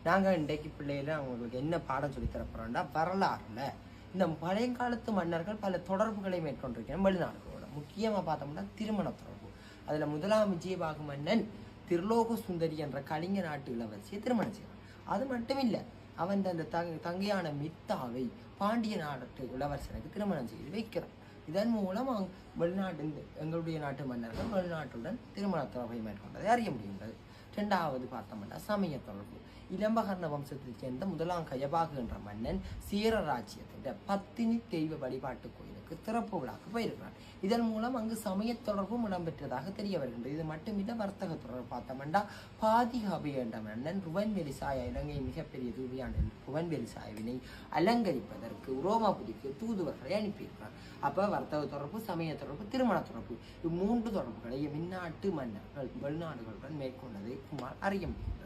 நாங்கள் இன்றைக்கு பிள்ளையில அவங்களுக்கு என்ன பாடம் சொல்லித்தரப்போறோம்னா வரலாறுல இந்த பழையங்காலத்து மன்னர்கள் பல தொடர்புகளை மேற்கொண்டிருக்கிறோம் வெளிநாடுகளோட. முக்கியமாக பார்த்தோம்னா திருமண தொடர்பு. அதில் முதலாம் விஜயபாகு மன்னன் திருலோக சுந்தரி என்ற கலிங்க நாட்டு இளவரசியை திருமணம் செய்வான். அது மட்டும் இல்லை, அவன் அந்த தங்கையான மித்தாவை பாண்டிய நாட்டு இளவரசனுக்கு திருமணம் செய்து வைக்கிறான். இதன் மூலம் வெளிநாட்டு எங்களுடைய நாட்டு மன்னர்கள் வெளிநாட்டுடன் திருமண தொடர்பை மேற்கொண்டதை அறிய முடிகின்றது. இரண்டாவது பார்த்தோம்னா சமய தொடர்பு. இளம்பகர்ண வம்சத்தைச் சேர்ந்த முதலாம் கயபாகு என்ற மன்னன் சேர ராஜ்யத்தின் பத்தினி தெய்வ வழிபாட்டு கோயிலுக்கு திறப்பு விழாக்கு போயிருக்கிறான். இதன் மூலம் அங்கு சமய தொடர்பும் இடம்பெற்றதாக தெரிய வருகின்றது. இது மட்டுமில்லை, வர்த்தக தொடர்பு பார்த்தோம்னா பாதிகாபி என்ற மன்னன் ருவன்வெளிசாயா, இலங்கையின் மிகப்பெரிய தூவியான ருவன்வெளிசாயாவினை அலங்கரிப்பதற்கு உரோமாபுரிக்கு தூதுவர்களை அனுப்பியிருக்கிறார். அப்போ வர்த்தக தொடர்பு, சமய தொடர்பு, திருமண தொடர்பு, இம்மூன்று தொடர்புகளை மின்னாட்டு மன்னர்கள் வெளிநாடுகளுடன் மேற்கொண்டதை குமார் அறிய முடிகிறது.